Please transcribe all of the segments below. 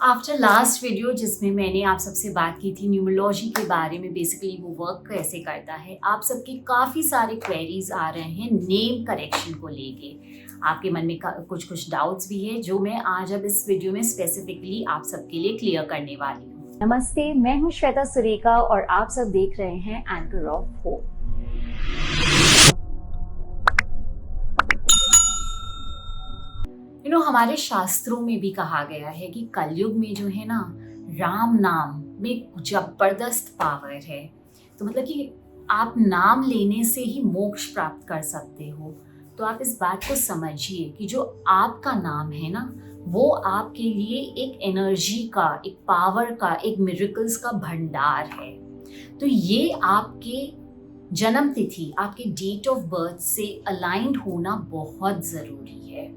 After last video जिसमें मैंने आप सबसे बात की थी न्यूमरोलॉजी के बारे में, बेसिकली वो वर्क कैसे करता है, आप सबके काफ़ी सारे क्वेरीज आ रहे हैं नेम करेक्शन को लेके। आपके मन में कुछ कुछ डाउट्स भी है जो मैं आज अब इस वीडियो में स्पेसिफिकली आप सबके लिए क्लियर करने वाली हूँ। नमस्ते, मैं हूँ श्वेता सुरेखा और आप सब देख रहे हैं एंकर ऑफ होप। हमारे शास्त्रों में भी कहा गया है कि कलयुग में जो है ना, राम नाम में जबरदस्त पावर है। तो मतलब कि आप नाम लेने से ही मोक्ष प्राप्त कर सकते हो। तो आप इस बात को समझिए कि जो आपका नाम है ना, वो आपके लिए एक एनर्जी का, एक पावर का, एक मिरेकल्स का भंडार है। तो ये आपके जन्म तिथि, आपके डेट ऑफ बर्थ से अलाइंड होना बहुत ज़रूरी है।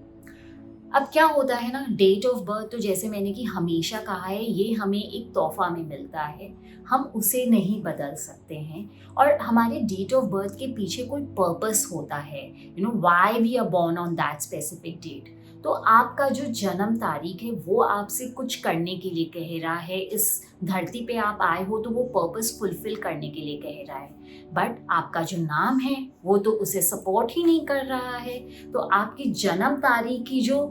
अब क्या होता है ना, डेट ऑफ बर्थ तो जैसे मैंने कि हमेशा कहा है, ये हमें एक तोहफा में मिलता है, हम उसे नहीं बदल सकते हैं। और हमारे डेट ऑफ बर्थ के पीछे कोई पर्पस होता है, why we are born on that specific date. तो आपका जो जन्म तारीख है वो आपसे कुछ करने के लिए कह रहा है। इस धरती पे आप आए हो तो वो पर्पस फुलफिल करने के लिए कह रहा है। बट आपका जो नाम है वो तो उसे सपोर्ट ही नहीं कर रहा है। तो आपकी जन्म तारीख की जो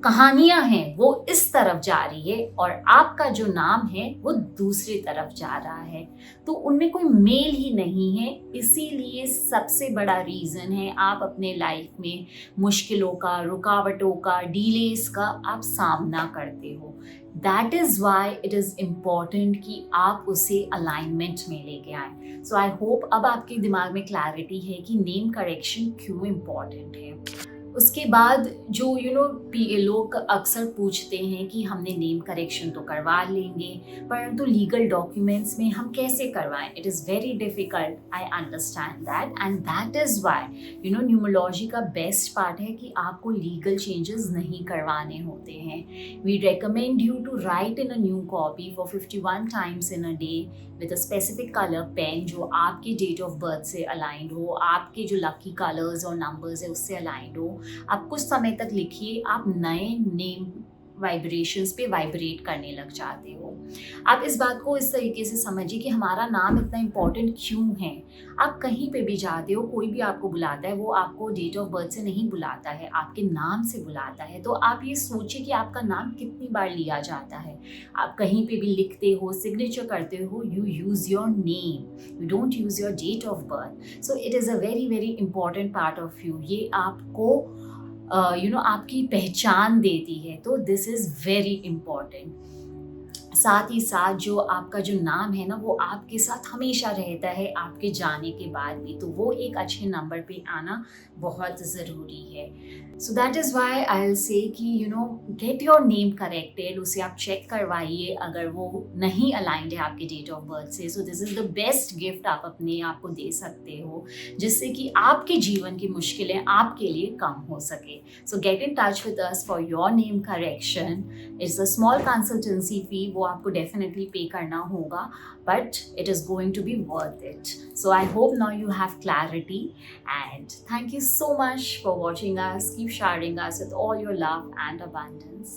कहानियां हैं वो इस तरफ जा रही है और आपका जो नाम है वो दूसरी तरफ जा रहा है। तो उनमें कोई मेल ही नहीं है। इसीलिए सबसे बड़ा रीजन है आप अपने लाइफ में मुश्किलों का, रुकावटों का, डिलेस का आप सामना करते हो। That is why it is important कि आप उसे अलाइनमेंट में लेके आए। सो आई होप अब आपके दिमाग में क्लैरिटी है कि नेम करेक्शन क्यों इम्पॉर्टेंट है। उसके बाद जो लोग अक्सर पूछते हैं कि हमने नेम करेक्शन तो करवा लेंगे, परंतु लीगल डॉक्यूमेंट्स में हम कैसे करवाएं। It is very difficult, I understand that, and that is why numerology का बेस्ट पार्ट है कि आपको लीगल चेंजेस नहीं करवाने होते हैं। We recommend you to write in a new copy for 51 times in a day with a specific colour pen जो आपके डेट ऑफ बर्थ से अलाइंड हो, आपके जो लकी कलर्स और नंबर्स है उससे अलाइंड हो। आप कुछ समय तक लिखिए, आप नए नेम वाइब्रेशंस पे वाइब्रेट करने लग जाते हो। आप इस बात को इस तरीके से समझिए कि हमारा नाम इतना इम्पोर्टेंट क्यों है। आप कहीं पे भी जाते हो, कोई भी आपको बुलाता है, वो आपको डेट ऑफ बर्थ से नहीं बुलाता है, आपके नाम से बुलाता है। तो आप ये सोचिए कि आपका नाम कितनी बार लिया जाता है। आप कहीं पे भी लिखते हो, सिग्नेचर करते हो, you use your name, you don't use your date of birth. So it is a very very important part of you. ये आपको आपकी पहचान देती है। तो दिस इज़ वेरी इम्पॉर्टेंट। साथ ही साथ जो आपका जो नाम है ना, वो आपके साथ हमेशा रहता है आपके जाने के बाद भी। तो वो एक अच्छे नंबर पे आना बहुत ज़रूरी है। So that is Y I will say कि गेट योर नेम करेक्टेड। उसे आप चेक करवाइए अगर वो नहीं अलाइंड है आपके डेट ऑफ बर्थ से। So this is the best gift आप अपने आप को दे सकते हो, जिससे कि आपके जीवन की मुश्किलें आपके लिए कम हो सके। So get in touch with us for your name correction. It's a small consultancy fee, वो आपको डेफिनेटली पे करना होगा, but it is going to be worth it. So I hope now you have clarity, and thank you so much for watching us. Keep sharing us with all your love and abundance.